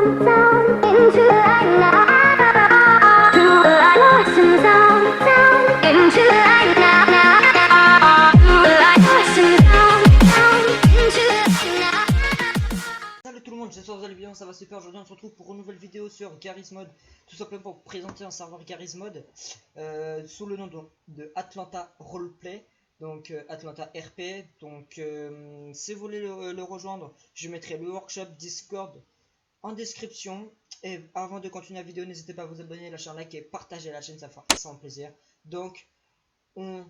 Salut tout le monde, j'espère que vous allez bien, ça va super. Aujourd'hui on se retrouve pour une nouvelle vidéo sur Garry's Mod, tout simplement pour vous présenter un serveur Garry's Mod sous le nom de Atlanta Roleplay, donc Atlanta RP. Donc si vous voulez le rejoindre, je mettrai le workshop Discord en description. Et avant de continuer la vidéo, n'hésitez pas à vous abonner, lâcher un like et partager la chaîne, ça fera extrêmement plaisir. Donc du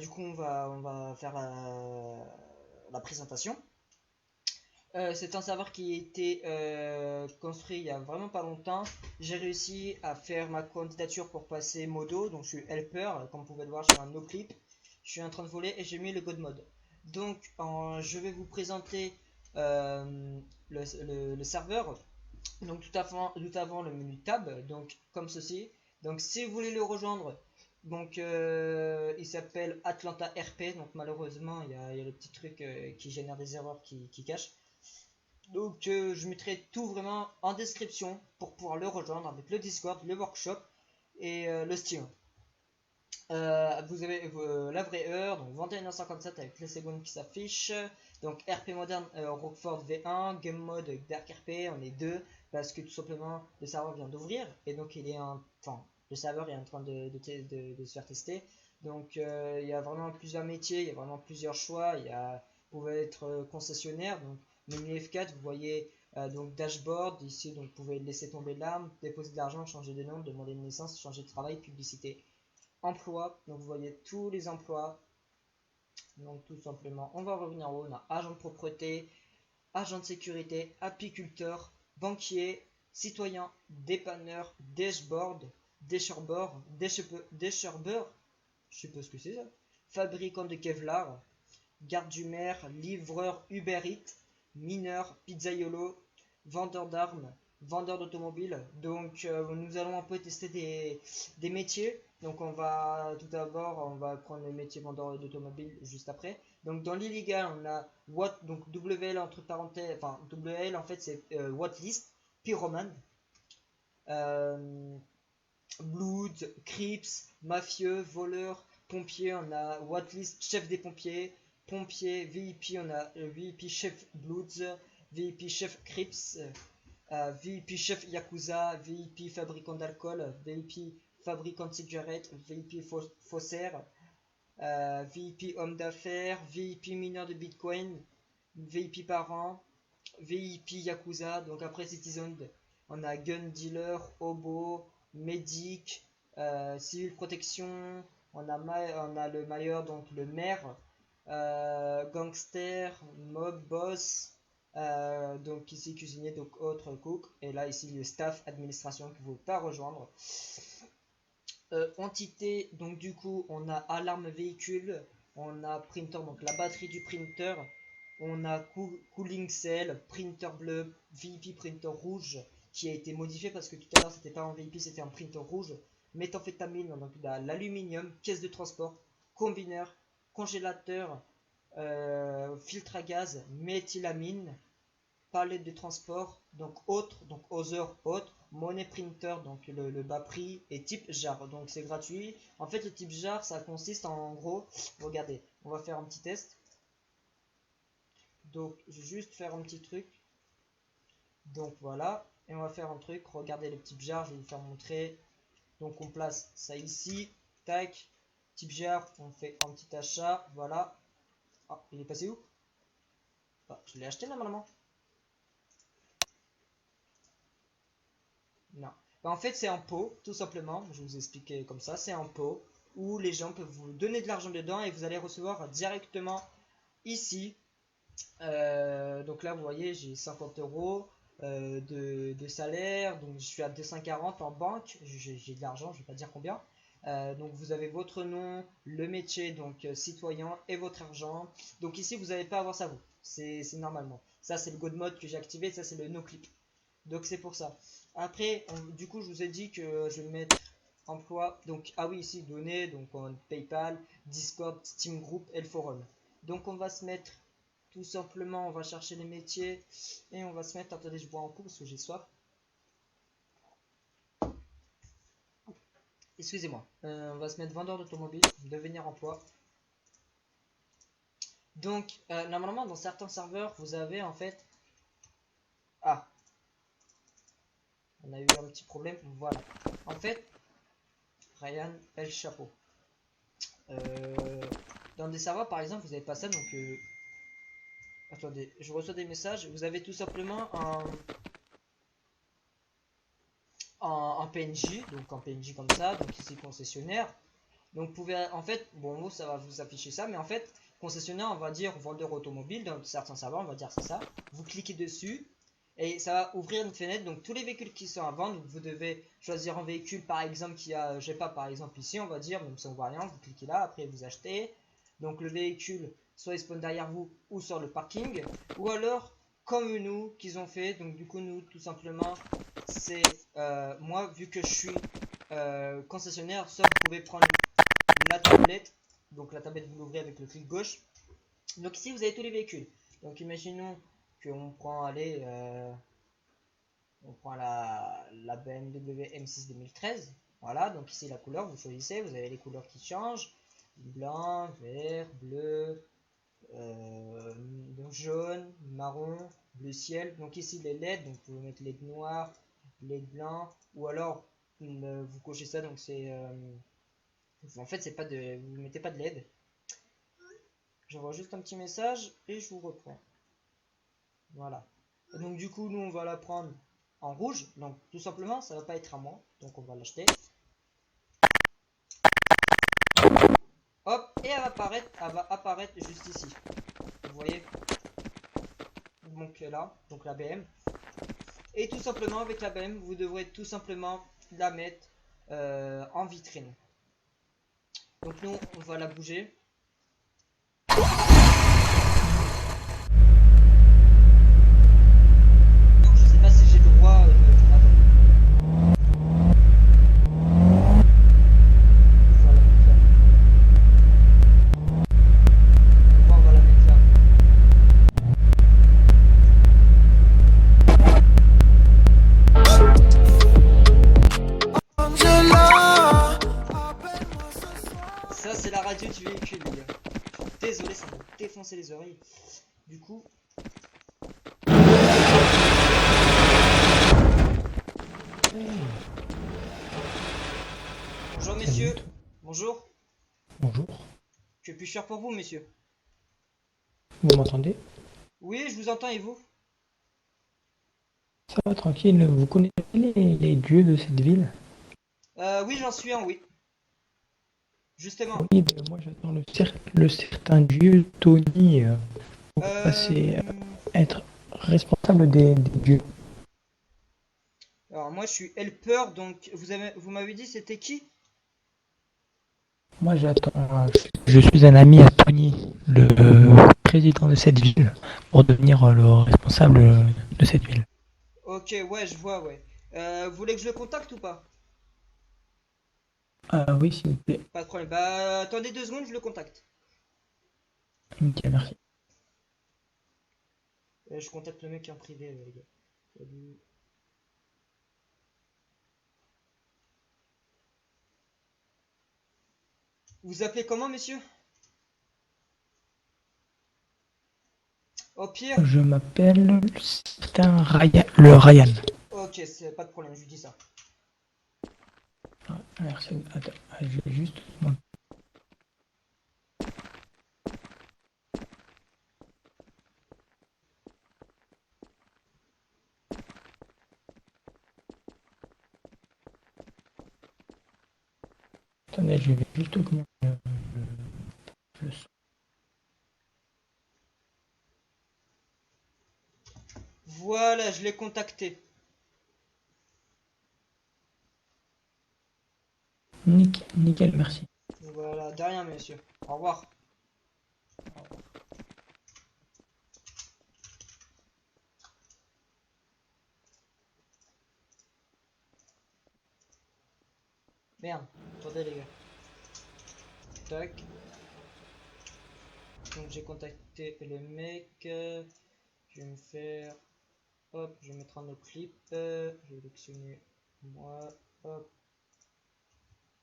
coup on va faire la présentation. C'est un serveur qui a été construit il y a vraiment pas longtemps. J'ai réussi à faire ma candidature pour passer modo, donc je suis helper, comme vous pouvez le voir, je suis un no-clip. Je suis en train de voler et j'ai mis le god mode. Donc je vais vous présenter le serveur. Donc tout avant le menu tab, donc comme ceci. Donc si vous voulez le rejoindre, donc il s'appelle Atlanta RP. Donc malheureusement il y a le petit truc qui génère des erreurs qui cachent. Donc je mettrai tout vraiment en description pour pouvoir le rejoindre avec le Discord, le workshop et le Steam. Vous avez la vraie heure, donc 21h57 avec les secondes qui s'affichent. Donc RP moderne, Rockford V1, Game Mode Dark RP, on est deux parce que tout simplement le serveur vient d'ouvrir et donc le serveur est en train de se faire tester. Donc il y a vraiment plusieurs métiers, il y a vraiment plusieurs choix. Vous pouvez être concessionnaire, donc menu F4, vous voyez donc dashboard ici, donc vous pouvez laisser tomber l'arme, déposer de l'argent, changer de nom, demander une naissance, changer de travail, publicité. Emploi, donc vous voyez tous les emplois. Donc tout simplement on va revenir en haut, on a agent de propreté, agent de sécurité, apiculteur, banquier, citoyen, dépanneur, dashboard, décherbeur, je sais pas ce que c'est ça, fabricant de Kevlar, garde du maire, livreur Uber Eats, mineur, pizzaiolo, vendeur d'armes, vendeur d'automobile. Donc nous allons un peu tester des métiers. Donc tout d'abord on va prendre le métier vendeur d'automobile juste après. Donc dans l'illégal on a donc WL entre parenthèses, enfin WL en fait c'est Whatlist, pyromane, Blood, Crips, mafieux, voleur, pompier, on a Whatlist, chef des pompiers, pompier, VIP, on a VIP chef Bloods, VIP chef Crips, VIP chef Yakuza, VIP fabricant d'alcool, VIP fabricant de cigarettes, VIP faussaire, VIP homme d'affaires, VIP mineur de Bitcoin, VIP parent, VIP Yakuza. Donc après Citizen, on a gun dealer, hobo, médic, civil protection, on a le mailleur, donc le maire, gangster, mob boss, donc ici cuisinier, donc autre cook, et là ici le staff administration que vous ne pouvez pas rejoindre. Entité, donc du coup on a alarme véhicule, on a printer, donc la batterie du printer, on a cooling cell, printer bleu, VIP printer rouge qui a été modifié parce que tout à l'heure c'était pas en VIP, c'était en printer rouge, méthamphétamine, donc l'aluminium, caisse de transport, combineur, congélateur, filtre à gaz, méthylamine, palette de transport, donc autre, donc other, autre, monnaie printer, donc le bas prix, et type jar, donc c'est gratuit. En fait le type jar ça consiste en gros, regardez, on va faire un petit test. Donc je vais juste faire un petit truc, donc voilà, et on va faire un truc, regardez le type jar, je vais vous faire montrer. Donc on place ça ici, tac, type jar, on fait un petit achat, voilà. Ah, il est passé où? Ah, je l'ai acheté normalement. Non. En fait, c'est un pot, tout simplement. Je vais vous expliquer comme ça. C'est un pot où les gens peuvent vous donner de l'argent dedans et vous allez recevoir directement ici. Donc là, vous voyez, j'ai 50 euros de salaire. Donc je suis à 240 en banque. J'ai de l'argent, je ne vais pas dire combien. Donc vous avez votre nom, le métier, donc citoyen et votre argent. Donc ici, vous n'allez pas avoir ça vous. C'est normalement. Ça, c'est le God Mode que j'ai activé. Ça, c'est le no clip. Donc c'est pour ça. Après, du coup, je vous ai dit que je vais mettre emploi. Donc, ah oui, ici, données. Donc, on PayPal, Discord, Steam Group et le forum. Donc, on va se mettre tout simplement, on va chercher les métiers et on va se mettre. Attendez, je bois un coup parce que j'ai soif. Excusez-moi. On va se mettre vendeur d'automobile, devenir emploi. Donc, normalement, dans certains serveurs, vous avez en fait. Ah, on a eu un petit problème. Voilà. En fait, Ryan El Chapeau. Dans des serveurs, par exemple, vous n'avez pas ça. Donc, attendez, je reçois des messages. Vous avez tout simplement un PNJ. Donc, un PNJ comme ça. Donc, ici, concessionnaire. Donc, vous pouvez, en fait, bon, ça va vous afficher ça. Mais en fait, concessionnaire, on va dire vendeur automobile. Dans certains serveurs, on va dire c'est ça. Vous cliquez dessus. Et ça va ouvrir une fenêtre, donc tous les véhicules qui sont à vendre, donc vous devez choisir un véhicule par exemple qui a, je sais pas, par exemple ici on va dire, même si on voit rien, vous cliquez là, après vous achetez. Donc le véhicule, soit il spawn derrière vous ou sur le parking, ou alors comme nous qu'ils ont fait, donc du coup nous tout simplement, c'est moi vu que je suis concessionnaire, soit vous pouvez prendre la tablette, donc la tablette vous l'ouvrez avec le clic gauche. Donc ici vous avez tous les véhicules, donc imaginons qu'on prend, allez, on prend la BMW M6 2013. Voilà, donc ici la couleur, vous choisissez, vous avez les couleurs qui changent. Blanc, vert, bleu, donc jaune, marron, bleu ciel. Donc ici les LED, donc vous pouvez mettre LED noir, LED blanc, ou alors vous cochez ça, donc c'est... en fait, c'est pas de, vous mettez pas de LED. J'envoie juste un petit message et je vous reprends. Voilà. Et donc du coup, nous on va la prendre en rouge. Donc tout simplement, ça va pas être à moi. Donc on va l'acheter. Hop, et elle va apparaître juste ici. Vous voyez? Donc là, donc la BM. Et tout simplement avec la BM, vous devrez tout simplement la mettre en vitrine. Donc nous, on va la bouger. Donc je sais pas si j'ai le droit de... Attends. On va la mettre là. Ça c'est la radio du véhicule les gars. Désolé, ça m'a défoncé les oreilles. Du coup... Bonjour messieurs. Bonjour. Bonjour, Que puis-je faire pour vous messieurs? vous m'entendez? Oui, je vous entends et vous? Ça va tranquille, vous connaissez les dieux de cette ville? Oui, j'en suis un, oui. Justement. Oui, ben moi j'attends le certain dieu Tony pour passer Euh, être responsable des dieux. Alors moi je suis helper, donc vous m'avez dit c'était qui? Moi j'attends, je suis un ami à Tony, le président de cette ville, pour devenir le responsable de cette ville. Ok, ouais, je vois, ouais. Vous voulez que je le contacte ou pas? Ah oui, s'il vous plaît. Pas de problème. Bah attendez 2 secondes, je le contacte. Nickel, merci. Je contacte le mec en privé, les gars. Salut. Vous appelez comment, monsieur? Au pire? Je m'appelle certain Ryan, le Ryan. Ok, c'est pas de problème, je lui dis ça. Ah, merci. Attends, je vais juste. Attendez, je vais juste augmenter le son. Voilà, je l'ai contacté. Nickel, nickel, merci. Voilà, de rien, monsieur. Au revoir. Merde, attendez, les gars. Tac. Donc j'ai contacté le mec. Je vais me faire. Hop, je vais mettre un autre clip. Je vais sélectionner moi. Hop.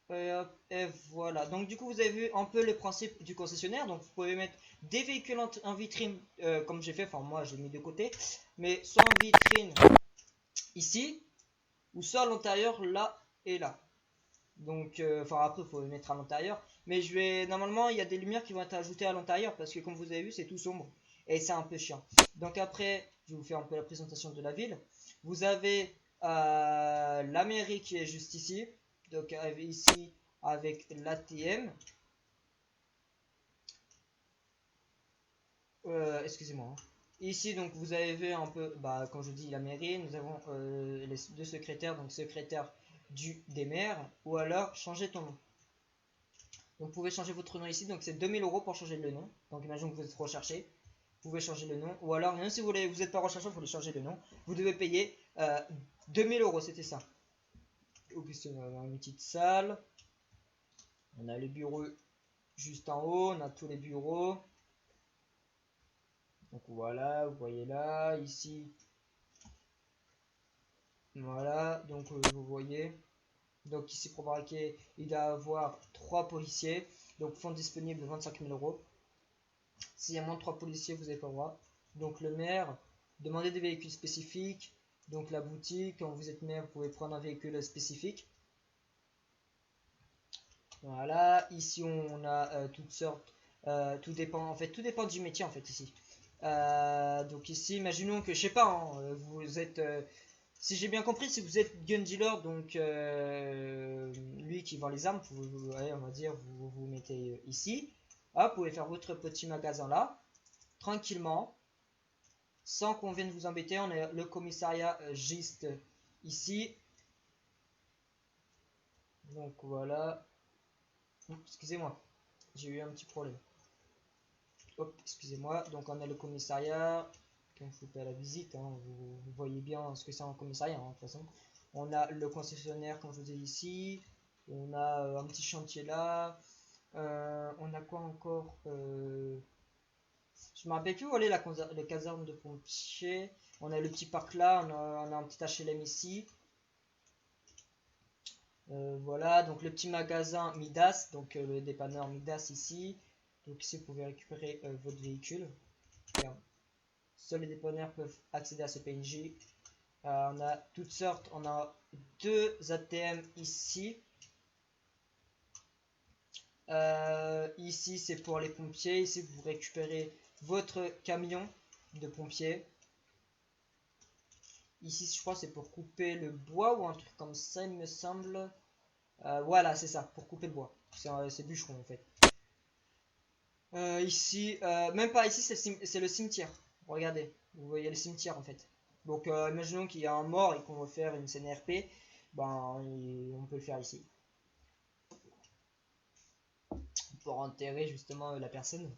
Et hop, et voilà. Donc du coup vous avez vu un peu le principe du concessionnaire. Donc vous pouvez mettre des véhicules en vitrine comme j'ai fait. Enfin moi j'ai mis de côté. Mais soit en vitrine ici. Ou soit à l'intérieur là et là. Donc enfin après il faut le mettre à l'intérieur. Mais je vais. Normalement il y a des lumières qui vont être ajoutées à l'intérieur. Parce que comme vous avez vu c'est tout sombre. Et c'est un peu chiant. Donc après je vais vous faire un peu la présentation de la ville. Vous avez la mairie qui est juste ici. Donc ici avec l'ATM. Excusez-moi. Ici donc vous avez vu un peu, bah, quand je dis la mairie, nous avons les deux secrétaires, donc secrétaire des maires, ou alors changer ton nom. Donc vous pouvez changer votre nom ici, donc c'est 2000 € pour changer le nom. Donc imaginons que vous êtes recherché, vous pouvez changer le nom, ou alors même si vous n'êtes pas recherché, vous voulez changer le nom, vous devez payer 2000 €, c'était ça. Donc ici on a une petite salle, on a les bureaux juste en haut, on a tous les bureaux. Donc voilà, vous voyez là, ici, voilà, donc vous voyez. Donc ici pour braquer, il doit avoir 3 policiers. Donc fonds disponible 25 000 €. S'il y a moins de 3 policiers, vous n'avez pas le droit. Donc le maire, demandez des véhicules spécifiques. Donc la boutique, quand vous êtes maire, vous pouvez prendre un véhicule spécifique. Voilà, ici on a toutes sortes. Tout dépend, en fait, tout dépend du métier en fait ici. Donc ici, imaginons que, je sais pas, hein, vous êtes, si j'ai bien compris, si vous êtes gun dealer, donc lui qui vend les armes, allez, on va dire, vous mettez ici. Hop, vous pouvez faire votre petit magasin là, tranquillement, sans qu'on vienne vous embêter. On a le commissariat juste ici. Donc voilà. Excusez-moi, j'ai eu un petit problème. Hop, excusez-moi. Donc on a le commissariat. Quand vous faites à la visite, hein, vous voyez bien ce que c'est un commissariat, hein, de toute façon. On a le concessionnaire, comme je vous ai dit ici. On a un petit chantier là. On a quoi encore je me rappelle plus où est la caserne de pompiers. On a le petit parc là. On a un petit HLM ici. Voilà, donc le petit magasin Midas. Donc le dépanneur Midas ici. Donc ici vous pouvez récupérer votre véhicule. Regarde. Seuls les dépanneurs peuvent accéder à ce PNJ. On a toutes sortes. On a 2 ATM ici. Ici c'est pour les pompiers. Ici vous récupérez votre camion de pompiers. Ici je crois c'est pour couper le bois ou un truc comme ça il me semble. Voilà c'est ça, pour couper le bois. C'est bûcheron en fait. Ici, même pas ici c'est le cimetière. Regardez, vous voyez le cimetière en fait. Donc imaginons qu'il y a un mort et qu'on veut faire une scène RP. Ben on peut le faire ici. Pour enterrer justement la personne.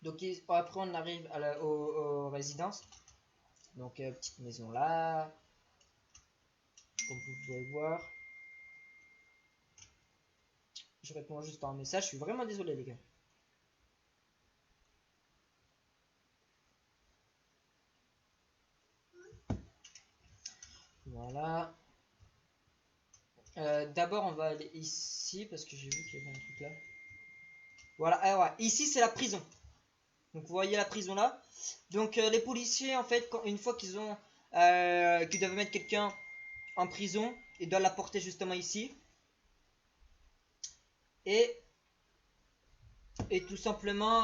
Donc après on arrive aux résidences. Donc petite maison là. Comme vous pouvez voir. Je réponds juste par un message. Je suis vraiment désolé les gars. Voilà. D'abord on va aller ici parce que j'ai vu qu'il y avait un truc là. Voilà, ah ouais. Ici c'est la prison. Donc vous voyez la prison là. Donc les policiers en fait une fois qu'ils ont qu'ils doivent mettre quelqu'un en prison, ils doivent la porter justement ici. Et tout simplement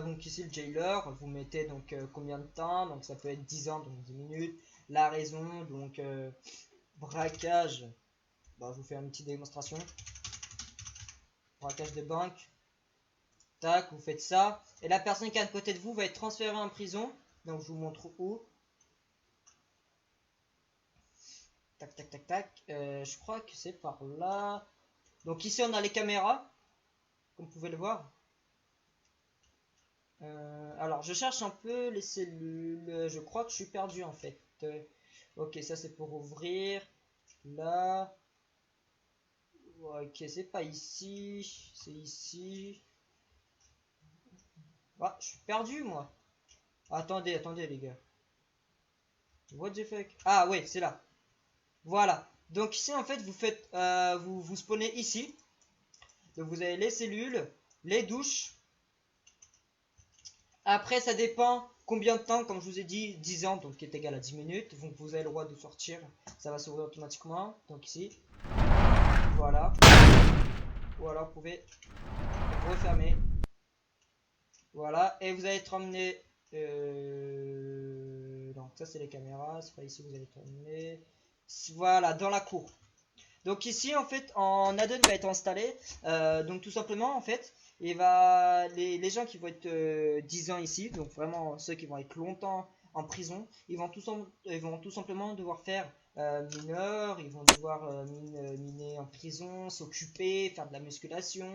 donc ici le jailer, vous mettez donc combien de temps, donc ça peut être 10 ans, donc 10 minutes. La raison, donc braquage, bah, je vous fais une petite démonstration. Braquage de banque. Tac, vous faites ça. Et la personne qui est à côté de vous va être transférée en prison. Donc je vous montre où. Tac, tac, tac, tac. Je crois que c'est par là. Donc ici on a les caméras. Comme vous pouvez le voir. Alors je cherche un peu les cellules. Je crois que je suis perdu en fait. Ok, ça c'est pour ouvrir. Là. Ok, c'est pas ici. C'est ici. Ah, je suis perdu moi. Attendez, attendez les gars. What the fuck? Ah ouais, c'est là. Voilà. Donc ici en fait vous faites vous spawnez ici. Donc vous avez les cellules, les douches. Après ça dépend combien de temps, comme je vous ai dit, 10 ans, donc qui est égal à 10 minutes. Donc vous avez le droit de sortir. Ça va s'ouvrir automatiquement. Donc ici. Voilà. Voilà, vous pouvez refermer. Voilà. Et vous allez être emmené. Donc ça c'est les caméras. C'est pas ici vous allez être emmené. Voilà, dans la cour. Donc ici en fait en add-on va être installé. Donc tout simplement en fait les gens qui vont être 10 ans ici, donc vraiment ceux qui vont être longtemps en prison, ils vont tout simplement devoir faire mineur, ils vont devoir miner en prison, s'occuper, faire de la musculation,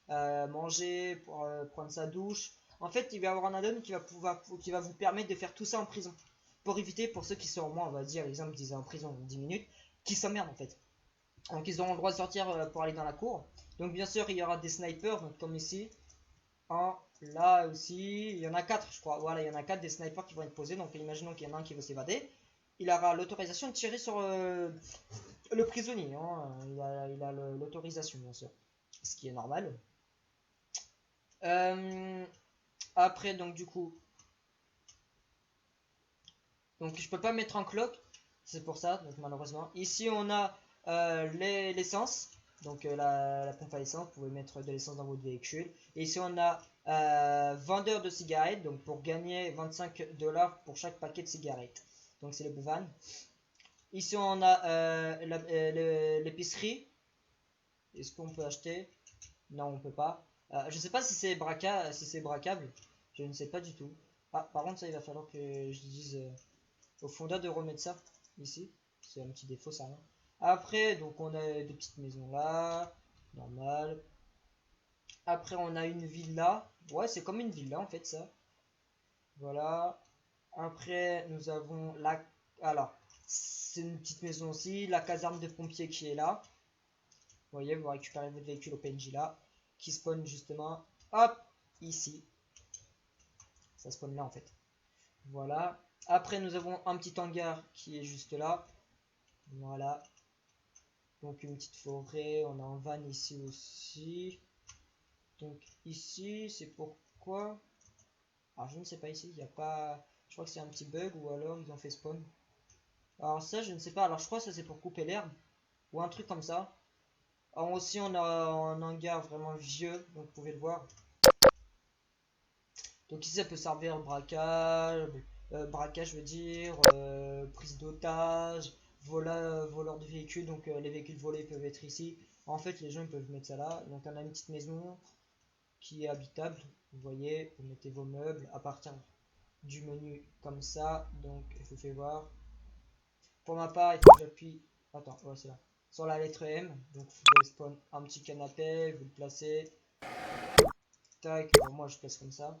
manger, pour, prendre sa douche. En fait il va y avoir un add-on qui va vous permettre de faire tout ça en prison. Pour éviter, pour ceux qui sont au moins on va dire exemple 10 ans en prison 10 minutes, qui s'emmerdent en fait. Donc ils auront le droit de sortir pour aller dans la cour. Donc bien sûr il y aura des snipers, donc comme ici. Un, là aussi, il y en a 4 je crois. Voilà, il y en a 4 des snipers qui vont être posés. Donc imaginons qu'il y en a un qui veut s'évader. Il aura l'autorisation de tirer sur le prisonnier. Hein. Il a l'autorisation bien sûr. Ce qui est normal. Euh, après donc du coup. Donc je peux pas mettre un clock. C'est pour ça, donc malheureusement. Ici on a l'essence. Donc la pompe à essence, vous pouvez mettre de l'essence dans votre véhicule. Et ici on a vendeur de cigarettes, donc pour gagner 25$ pour chaque paquet de cigarettes. Donc c'est le bouvan. Ici on a l'épicerie. Est-ce qu'on peut acheter? Non, on peut pas. Je sais pas si c'est bracable. Je ne sais pas du tout. Ah, par contre ça il va falloir que je dise au fonda de remettre ça ici. C'est un petit défaut ça. Hein. Après, donc on a des petites maisons là, normal. Après, on a une villa. Ouais, c'est comme une villa en fait ça. Voilà. Après, nous avons la. Alors, c'est une petite maison aussi. La caserne de pompiers qui est là. Vous voyez, vous récupérez votre véhicule au PNJ là. Qui spawn justement. Hop, ici. Ça spawn là en fait. Voilà. Après, nous avons un petit hangar qui est juste là. Voilà. Donc une petite forêt, on a un van ici aussi. Donc ici, c'est pourquoi. Alors je ne sais pas ici, il n'y a pas. Je crois que c'est un petit bug ou alors ils ont fait spawn. Alors ça, je ne sais pas. Alors je crois que ça c'est pour couper l'herbe ou un truc comme ça. Alors aussi, on a un hangar vraiment vieux, donc vous pouvez le voir. Donc ici, ça peut servir braquage, braquage, je veux dire, prise d'otage, voleur de véhicules. Donc les véhicules volés peuvent être ici. En fait, les gens ils peuvent mettre ça là. Donc on a une petite maison qui est habitable. Vous voyez, vous mettez vos meubles à partir du menu comme ça. Donc je vous fais voir. Pour ma part, il faut que j'appuie. Attends, ouais, c'est là. Sur la lettre M. Donc vous pouvez spawn un petit canapé, vous le placez. Tac, bon, moi je place comme ça.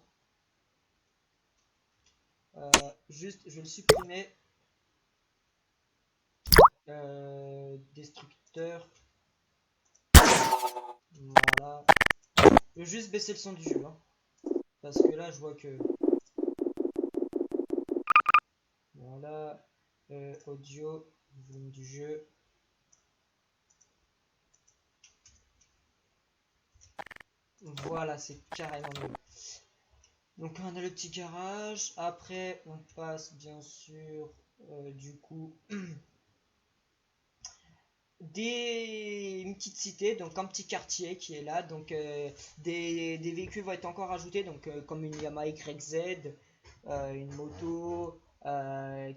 Juste, je vais le supprimer. Destructeur. Voilà. Je vais juste baisser le son du jeu. Hein, parce que là, je vois que. Voilà. Audio. Volume du jeu. Voilà, c'est carrément mieux. Donc on a le petit garage. Après, on passe bien sûr du coup une petite cité, donc un petit quartier qui est là. Donc des véhicules vont être encore ajoutés, donc comme une Yamaha YZ, une moto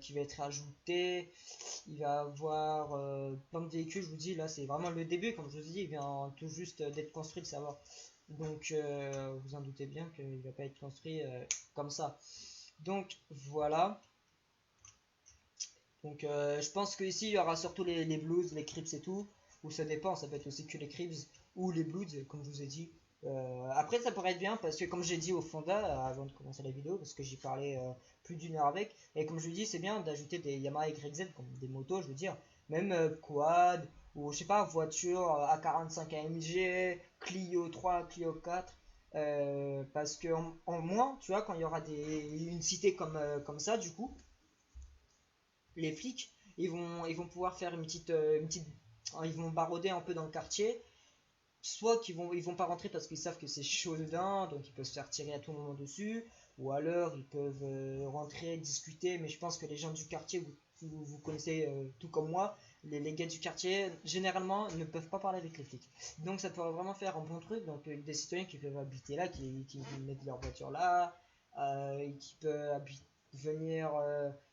qui va être ajoutée. Il va y avoir plein de véhicules, je vous dis, là c'est vraiment le début, comme je vous dis, il vient tout juste d'être construit le serveur. Donc vous en doutez bien qu'il ne va pas être construit comme ça. Donc voilà. Donc je pense qu'ici il y aura surtout les Blues, les Crips et tout. Ou ça dépend, ça peut être aussi que les Crips ou les Blues, comme je vous ai dit. Après ça pourrait être bien parce que comme j'ai dit au Fonda avant de commencer la vidéo, parce que j'y parlais plus d'une heure avec, et comme je lui dis c'est bien d'ajouter des Yamaha YZ comme des motos je veux dire, même quad ou je sais pas voiture A45 AMG, Clio 3, Clio 4. Parce que en moins, tu vois, quand il y aura une cité comme ça, du coup, les flics, ils vont pouvoir faire ils vont barauder un peu dans le quartier. Soit ils vont pas rentrer parce qu'ils savent que c'est chaud dedans, donc ils peuvent se faire tirer à tout moment dessus, ou alors ils peuvent rentrer, discuter, mais je pense que les gens du quartier, vous connaissez tout comme moi, les gars du quartier, généralement, ne peuvent pas parler avec les flics. Donc ça pourrait vraiment faire un bon truc, donc des citoyens qui peuvent habiter là, qui mettent leur voiture là, et qui peuvent venir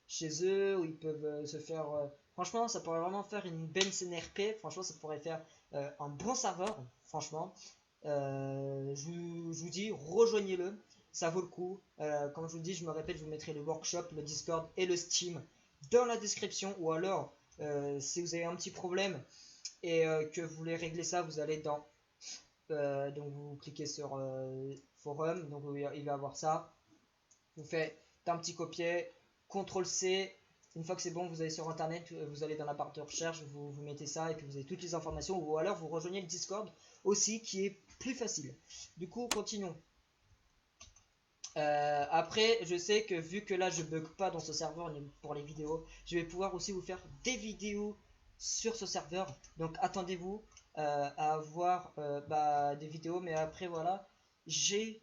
chez eux, ou ils peuvent se faire... franchement, ça pourrait vraiment faire une belle CNRP, franchement, ça pourrait faire un bon serveur, franchement. Je vous dis, rejoignez-le, ça vaut le coup. Comme je vous dis, je me répète, je vous mettrai le workshop, le Discord et le Steam dans la description. Ou alors, si vous avez un petit problème et que vous voulez régler ça, vous allez donc vous cliquez sur forum, donc il va avoir ça. Vous faites un petit copier, CTRL C. Une fois que c'est bon, vous allez sur internet, vous allez dans la barre de recherche, vous mettez ça et puis vous avez toutes les informations. Ou alors vous rejoignez le Discord aussi qui est plus facile. Du coup, continuons. Après, je sais que vu que là je bug pas dans ce serveur pour les vidéos, je vais pouvoir aussi vous faire des vidéos sur ce serveur. Donc attendez-vous à avoir des vidéos. Mais après voilà, j'ai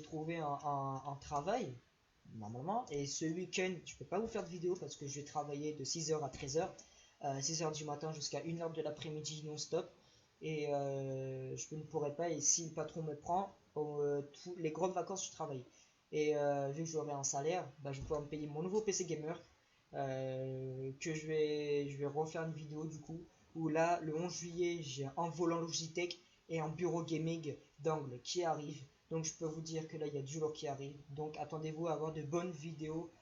trouvé un travail normalement. Et ce week-end, je peux pas vous faire de vidéo parce que je vais travailler de 6h à 13h. 6h du matin jusqu'à 1h de l'après-midi non-stop. Et je ne pourrais pas, et si le patron me prend, les grandes vacances je travaille. Et vu que j'aurai un salaire, je vais pouvoir me payer mon nouveau PC gamer. Que je vais refaire une vidéo du coup. Où là, le 11 juillet, j'ai un volant Logitech et un bureau gaming d'angle qui arrive. Donc je peux vous dire que là, il y a du lourd qui arrive. Donc attendez-vous à avoir de bonnes vidéos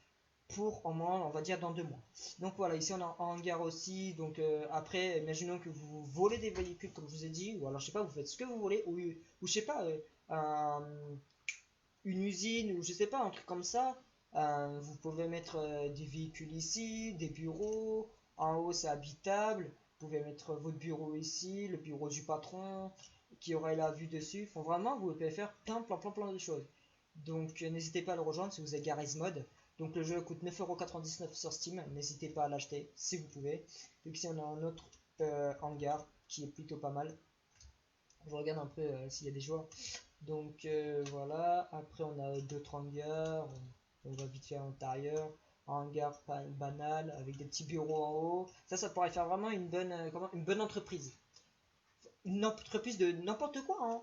pour au moins, on va dire, dans 2 mois. Donc voilà, ici on a un hangar aussi. Donc après, imaginons que vous volez des véhicules comme je vous ai dit, ou alors je sais pas, vous faites ce que vous voulez, ou je sais pas, une usine, ou je sais pas, un truc comme ça. Vous pouvez mettre des véhicules ici, des bureaux. En haut, c'est habitable. Vous pouvez mettre votre bureau ici, le bureau du patron, qui aurait la vue dessus. Enfin, vraiment, vous pouvez faire plein de choses. Donc, n'hésitez pas à le rejoindre si vous êtes Garry's Mod. Donc, le jeu coûte 9,99€ sur Steam. N'hésitez pas à l'acheter si vous pouvez. Donc, ici, on a un autre hangar qui est plutôt pas mal. Je regarde un peu s'il y a des joueurs. Donc voilà, après on a d'autres hangars, on va vite faire l'intérieur, un hangar banal avec des petits bureaux en haut. Ça pourrait faire vraiment une bonne entreprise. Une entreprise de n'importe quoi, hein,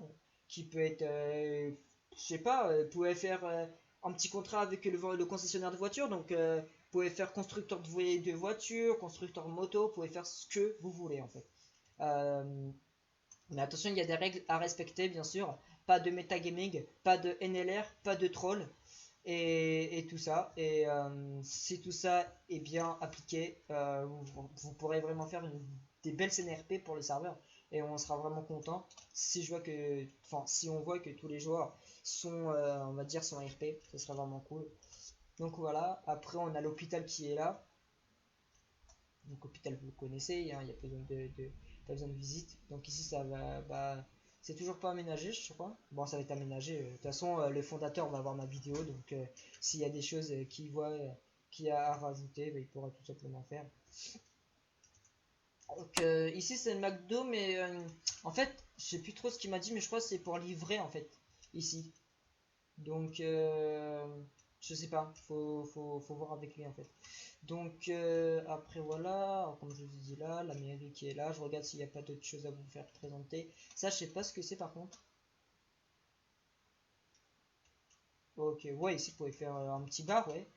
qui peut être, je sais pas, pouvait faire un petit contrat avec le concessionnaire de voitures, donc pouvez faire constructeur de voitures, constructeur de moto, pouvez faire ce que vous voulez en fait. Euh, mais attention, il y a des règles à respecter, bien sûr. Pas de metagaming, pas de NLR, pas de troll et tout ça. Et si tout ça est bien appliqué, vous pourrez vraiment faire des belles CNRP pour le serveur. Et on sera vraiment content si on voit que tous les joueurs sont, on va dire, sont RP. Ce sera vraiment cool. Donc voilà. Après, on a l'hôpital qui est là. Donc hôpital, vous le connaissez, hein, il n'y a pas besoin de visite. Donc ici, ça va, c'est toujours pas aménagé, je crois. Bon, ça va être aménagé. De toute façon, le fondateur va voir ma vidéo, donc s'il y a des choses qu'il a à rajouter, il pourra tout simplement faire. Donc ici, c'est le McDo, mais en fait, je sais plus trop ce qu'il m'a dit, mais je crois que c'est pour livrer en fait, ici. Donc, je sais pas, faut voir avec lui en fait. Donc, après voilà, comme je vous dis là, la mairie qui est là, je regarde s'il n'y a pas d'autres choses à vous faire présenter. Ça, je sais pas ce que c'est par contre. Ok, ouais, ici, vous pouvez faire un petit bar, ouais.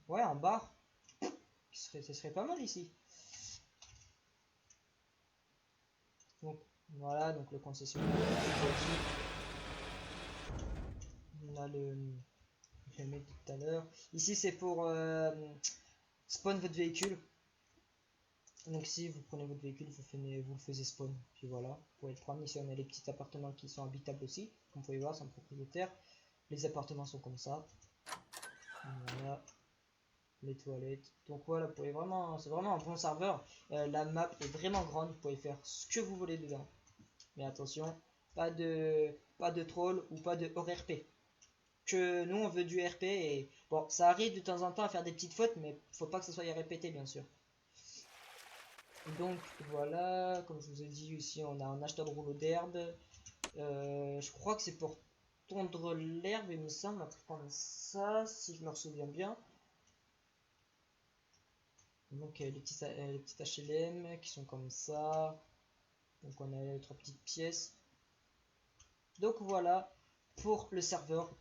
Ouais, un bar, ce serait pas mal ici. Donc, voilà, donc le concessionnaire, on a je vais mettre tout à l'heure. Ici, c'est pour spawn votre véhicule. Donc si vous prenez votre véhicule, vous le faisiez spawn, puis voilà, vous pouvez le prendre. Ici on a les petits appartements qui sont habitables aussi, comme vous pouvez voir, c'est un propriétaire. Les appartements sont comme ça. Voilà, les toilettes. Donc voilà, vous pouvez vraiment, c'est vraiment un bon serveur. La map est vraiment grande, vous pouvez faire ce que vous voulez dedans. Mais attention, pas de pas de troll ou pas de hors RP. Que nous on veut du RP et bon, ça arrive de temps en temps à faire des petites fautes, mais faut pas que ça soit répété bien sûr. Donc voilà, comme je vous ai dit ici, on a un acheteur de rouleau d'herbe. Je crois que c'est pour tondre l'herbe, il me semble, un truc comme ça, si je me souviens bien. Donc les petits HLM qui sont comme ça. Donc on a les 3 petites pièces. Donc voilà pour le serveur,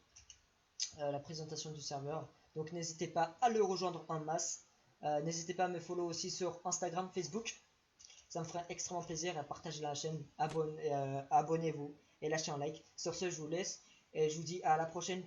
la présentation du serveur. Donc n'hésitez pas à le rejoindre en masse. N'hésitez pas à me follow aussi sur Instagram, Facebook. Ça me ferait extrêmement plaisir à partager la chaîne. Abonnez-vous et lâchez un like. Sur ce, je vous laisse et je vous dis à la prochaine.